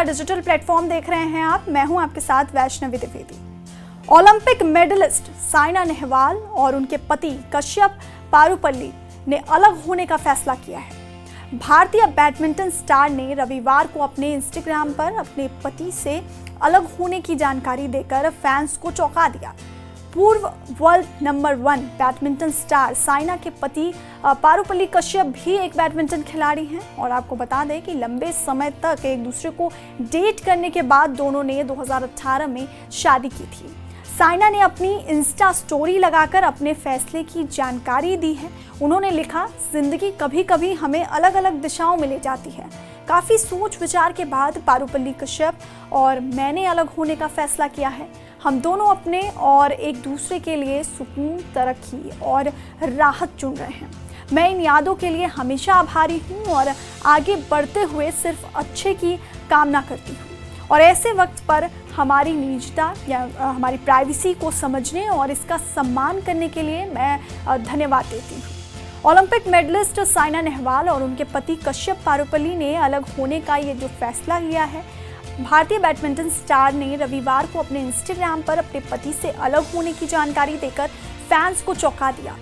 Digital platform देख रहे हैं आप। मैं हूं आपके साथ वैष्णवी द्विवेदी। ओलंपिक मेडलिस्ट साइना नेहवाल और उनके पति कश्यप पारुपल्ली ने अलग होने का फैसला किया है। भारतीय बैडमिंटन स्टार ने रविवार को अपने इंस्टाग्राम पर अपने पति से अलग होने की जानकारी देकर फैंस को चौंका दिया। पूर्व world number 1 badminton star Saina के पति पारुपल्ली कश्यप भी एक बैडमिंटन खिलाड़ी हैं और आपको बता दें कि लंबे समय तक एक दूसरे को डेट करने के बाद दोनों ने 2018 में शादी की थी। साइना ने अपनी इंस्टा स्टोरी लगाकर अपने फैसले की जानकारी दी है। उन्होंने लिखा, जिंदगी कभी कभी हमें अलग अलग दिशाओं में ले जाती है। काफ़ी सोच विचार के बाद पारुपल्ली कश्यप और मैंने अलग होने का फैसला किया है। हम दोनों अपने और एक दूसरे के लिए सुकून, तरक्की और राहत चुन रहे हैं। मैं इन यादों के लिए हमेशा आभारी हूँ और आगे बढ़ते हुए सिर्फ अच्छे की कामना करती हूँ। और ऐसे वक्त पर हमारी निजता या हमारी प्राइवेसी को समझने और इसका सम्मान करने के लिए मैं धन्यवाद देती हूँ। ओलंपिक मेडलिस्ट साइना नेहवाल और उनके पति कश्यप पारुपल्ली ने अलग होने का ये जो फैसला लिया है, भारतीय बैडमिंटन स्टार ने रविवार को अपने इंस्टाग्राम पर अपने पति से अलग होने की जानकारी देकर फैंस को चौंका दिया।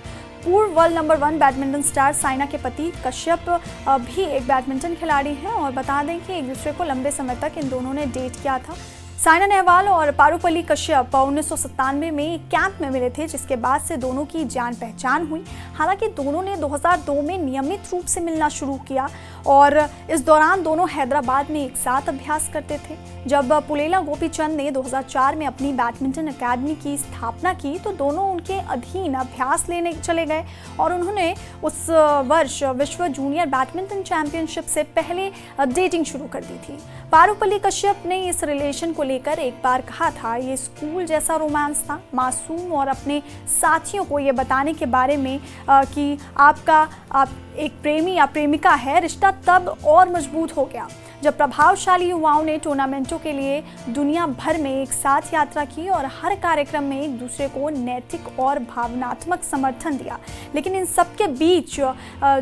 पूर्व world number 1 badminton star Saina के पति कश्यप भी एक बैडमिंटन खिलाड़ी हैं और बता दें कि एक दूसरे को लंबे समय तक इन दोनों ने डेट किया था। साइना नेहवाल और पारुपल्ली कश्यप 1997 में एक कैंप में मिले थे, जिसके बाद से दोनों की जान पहचान हुई। हालांकि दोनों ने 2002 में नियमित रूप से मिलना शुरू किया और इस दौरान दोनों हैदराबाद में एक साथ अभ्यास करते थे। जब पुलेला गोपीचंद ने 2004 में अपनी बैडमिंटन अकेडमी की स्थापना की तो दोनों उनके अधीन अभ्यास लेने चले गए और उन्होंने उस वर्ष विश्व जूनियर बैडमिंटन चैंपियनशिप से पहले डेटिंग शुरू कर दी थी। पारुपल्ली कश्यप ने इस रिलेशन को लेकर एक बार कहा था, ये स्कूल जैसा रोमांस था, मासूम और अपने साथियों को ये बताने के बारे में कि आप एक प्रेमी या प्रेमिका है। रिश्ता तब और मजबूत हो गया जब प्रभावशाली युवाओं ने टूर्नामेंटों के लिए दुनिया भर में एक साथ यात्रा की और हर कार्यक्रम में एक दूसरे को नैतिक और भावनात्मक समर्थन दिया। लेकिन इन सब के बीच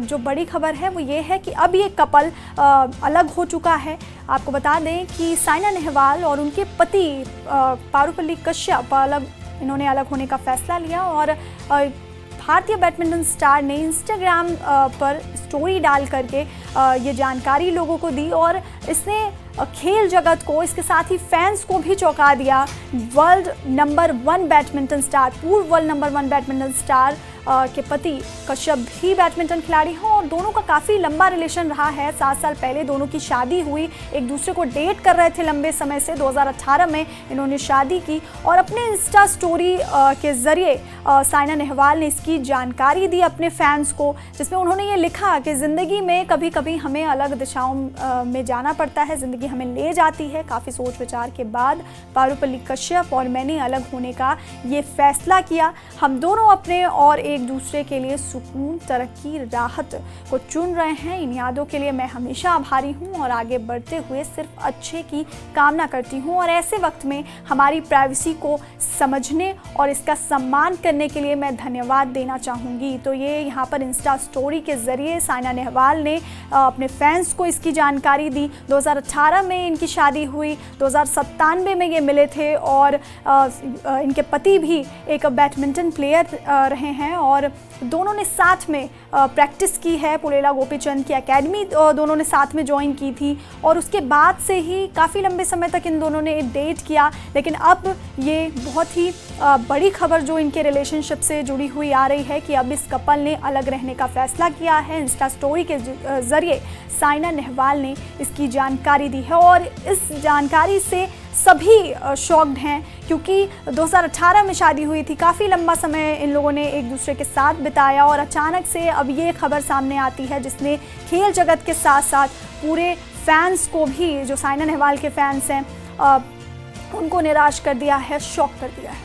जो बड़ी खबर है वो ये है कि अब ये कपल अलग हो चुका है। आपको बता दें कि साइना नेहवाल और उनके पति पारुपल्ली कश्यप इन्होंने अलग होने का फैसला लिया और भारतीय बैडमिंटन स्टार ने इंस्टाग्राम पर स्टोरी डाल करके ये जानकारी लोगों को दी और इसने खेल जगत को, इसके साथ ही फैंस को भी चौंका दिया। वर्ल्ड नंबर 1 बैडमिंटन स्टार, पूर्व वर्ल्ड नंबर 1 बैडमिंटन स्टार के पति कश्यप भी बैडमिंटन खिलाड़ी हैं और दोनों का काफ़ी लंबा रिलेशन रहा है। 7 साल पहले दोनों की शादी हुई, एक दूसरे को डेट कर रहे थे लंबे समय से। 2018 में इन्होंने शादी की और अपने इंस्टा स्टोरी के ज़रिए साइना नेहवाल ने इसकी जानकारी दी अपने फैंस को, जिसमें उन्होंने ये लिखा कि ज़िंदगी में कभी कभी हमें अलग दिशाओं में जाना पड़ता है, ज़िंदगी हमें ले जाती है। काफ़ी सोच विचार के बाद पारुपल्ली कश्यप और मैंने अलग होने का ये फैसला किया। हम दोनों अपने और एक दूसरे के लिए सुकून, तरक्की, राहत को चुन रहे हैं। इन यादों के लिए मैं हमेशा आभारी हूँ और आगे बढ़ते हुए सिर्फ अच्छे की कामना करती हूँ। और ऐसे वक्त में हमारी प्राइवेसी को समझने और इसका सम्मान करने के लिए मैं धन्यवाद देना चाहूँगी। तो ये यहाँ पर इंस्टा स्टोरी के ज़रिए साइना नेहवाल ने अपने फैंस को इसकी जानकारी दी। 2018 में इनकी शादी हुई, 2097 में ये मिले थे और इनके पति भी एक बैडमिंटन प्लेयर रहे हैं और दोनों ने साथ में प्रैक्टिस की है। पुलेला गोपीचंद की एकेडमी दोनों ने साथ में ज्वाइन की थी और उसके बाद से ही काफ़ी लंबे समय तक इन दोनों ने डेट किया। लेकिन अब ये बहुत ही बड़ी खबर जो इनके रिलेशनशिप से जुड़ी हुई आ रही है कि अब इस कपल ने अलग रहने का फैसला किया है। इंस्टा स्टोरी के ज़रिए साइना नेहवाल ने इसकी जानकारी दी है और इस जानकारी से सभी शॉक्ड हैं क्योंकि 2018 में शादी हुई थी, काफ़ी लंबा समय इन लोगों ने एक दूसरे के साथ बिताया और अचानक से अब ये खबर सामने आती है जिसने खेल जगत के साथ साथ पूरे फैंस को भी, जो साइना नेहवाल के फैंस हैं, उनको निराश कर दिया है, शॉक कर दिया है।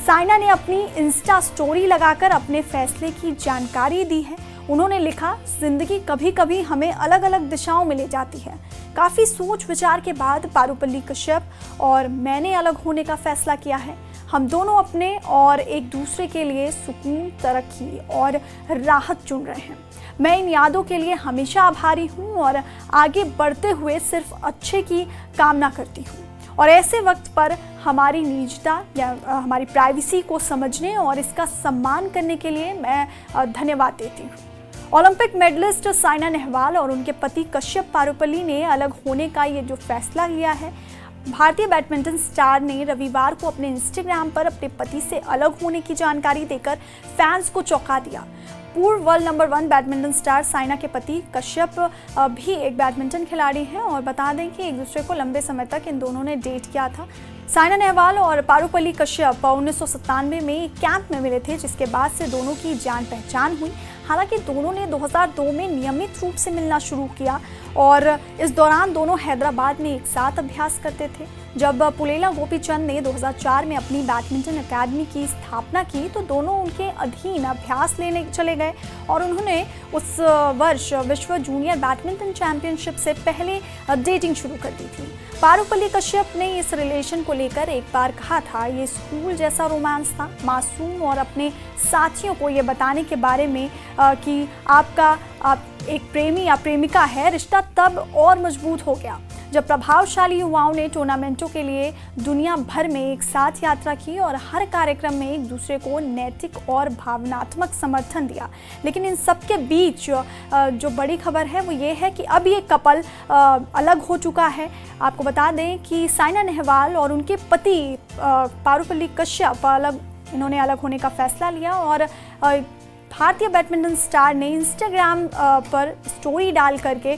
साइना ने अपनी इंस्टा स्टोरी लगाकर अपने फैसले की जानकारी दी है। उन्होंने लिखा, जिंदगी कभी कभी हमें अलग अलग दिशाओं में ले जाती है। काफ़ी सोच विचार के बाद पारुपल्ली कश्यप और मैंने अलग होने का फैसला किया है। हम दोनों अपने और एक दूसरे के लिए सुकून, तरक्की और राहत चुन रहे हैं। मैं इन यादों के लिए हमेशा आभारी हूँ और आगे बढ़ते हुए सिर्फ अच्छे की कामना करती हूँ। और ऐसे वक्त पर हमारी निजता या हमारी प्राइवेसी को समझने और इसका सम्मान करने के लिए मैं धन्यवाद देती हूँ। ओलंपिक मेडलिस्ट साइना नेहवाल और उनके पति कश्यप पारुपल्ली ने अलग होने का ये जो फैसला लिया है, भारतीय बैडमिंटन स्टार ने रविवार को अपने इंस्टाग्राम पर अपने पति से अलग होने की जानकारी देकर फैंस को चौंका दिया। पूर्व world number 1 badminton star Saina के पति कश्यप भी एक बैडमिंटन खिलाड़ी हैं और बता दें कि एक दूसरे को लंबे समय तक इन दोनों ने डेट किया था। साइना नेहवाल और पारुपल्ली कश्यप 1997 में एक कैंप में मिले थे, जिसके बाद से दोनों की जान पहचान हुई। हालांकि दोनों ने 2002 में नियमित रूप से मिलना शुरू किया और इस दौरान दोनों हैदराबाद में एक साथ अभ्यास करते थे। जब पुलेला गोपीचंद ने 2004 में अपनी बैडमिंटन अकादमी की स्थापना की तो दोनों उनके अधीन अभ्यास लेने चले गए और उन्होंने उस वर्ष विश्व जूनियर बैडमिंटन चैंपियनशिप से पहले डेटिंग शुरू कर दी थी। पारुपल्ली कश्यप ने इस रिलेशन को लेकर एक बार कहा था, ये स्कूल जैसा रोमांस था, मासूम और अपने साथियों को ये बताने के बारे में कि आप एक प्रेमी या प्रेमिका है, रिश्ता तब और मजबूत हो गया जब प्रभावशाली युवाओं ने टूर्नामेंटों के लिए दुनिया भर में एक साथ यात्रा की और हर कार्यक्रम में एक दूसरे को नैतिक और भावनात्मक समर्थन दिया। लेकिन इन सब के बीच जो बड़ी खबर है वो ये है कि अब ये कपल अलग हो चुका है। आपको बता दें कि साइना नेहवाल और उनके पति पारुपल्ली कश्यप इन्होंने अलग होने का फैसला लिया और भारतीय बैडमिंटन स्टार ने इंस्टाग्राम पर स्टोरी डाल करके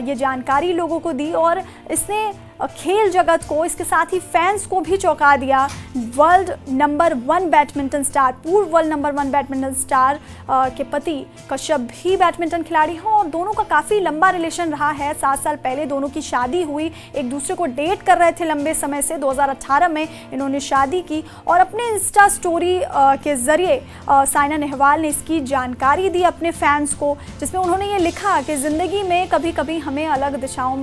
ये जानकारी लोगों को दी और इसने खेल जगत को, इसके साथ ही फैंस को भी चौंका दिया। वर्ल्ड नंबर 1 बैडमिंटन स्टार, पूर्व वर्ल्ड नंबर 1 बैडमिंटन स्टार के पति कश्यप भी बैडमिंटन खिलाड़ी हैं और दोनों का काफ़ी लंबा रिलेशन रहा है। 7 साल पहले दोनों की शादी हुई, एक दूसरे को डेट कर रहे थे लंबे समय से। 2018 में इन्होंने शादी की और अपने इंस्टा स्टोरी के ज़रिए साइना नेहवाल ने इसकी जानकारी दी अपने फैंस को, जिसमें उन्होंने ये लिखा कि ज़िंदगी में कभी कभी हमें अलग दिशाओं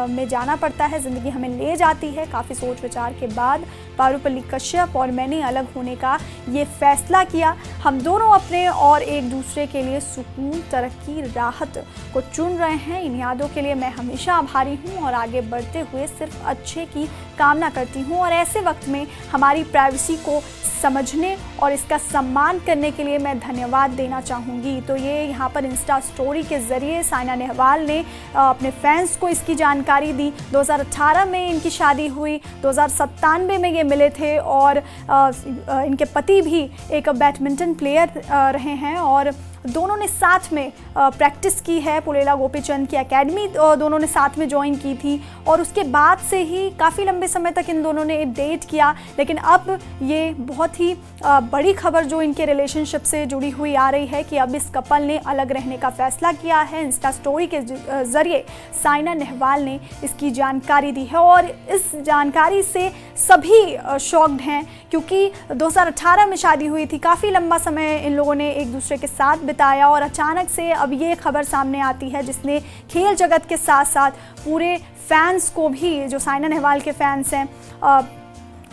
में जाना पड़ता है, ज़िंदगी हमें ले जाती है। काफ़ी सोच विचार के बाद पारुपल्ली कश्यप और मैंने अलग होने का ये फैसला किया। हम दोनों अपने और एक दूसरे के लिए सुकून, तरक्की, राहत को चुन रहे हैं। इन यादों के लिए मैं हमेशा आभारी हूँ और आगे बढ़ते हुए सिर्फ अच्छे की कामना करती हूँ। और ऐसे वक्त में हमारी प्राइवेसी को समझने और इसका सम्मान करने के लिए मैं धन्यवाद देना चाहूँगी। तो ये यहाँ पर इंस्टा स्टोरी के ज़रिए साइना नेहवाल ने अपने फैंस को इसकी जानकारी दी। 2018 में इनकी शादी हुई, 2097 में ये मिले थे और इनके पति भी एक बैडमिंटन प्लेयर रहे हैं और दोनों ने साथ में प्रैक्टिस की है। पुलेला गोपीचंद की एकेडमी दोनों ने साथ में ज्वाइन की थी और उसके बाद से ही काफ़ी लंबे समय तक इन दोनों ने डेट किया। लेकिन अब ये बहुत ही बड़ी खबर जो इनके रिलेशनशिप से जुड़ी हुई आ रही है कि अब इस कपल ने अलग रहने का फैसला किया है। इंस्टा स्टोरी के ज़रिए साइना नेहवाल ने इसकी जानकारी दी है और इस जानकारी से सभी शॉक्ड हैं क्योंकि 2018 में शादी हुई थी, काफ़ी लंबा समय इन लोगों ने एक दूसरे के साथ बिताया और अचानक से अब ये खबर सामने आती है जिसने खेल जगत के साथ साथ पूरे फैंस को भी, जो साइना नेहवाल के फैंस हैं,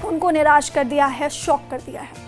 उनको निराश कर दिया है, शॉक कर दिया है।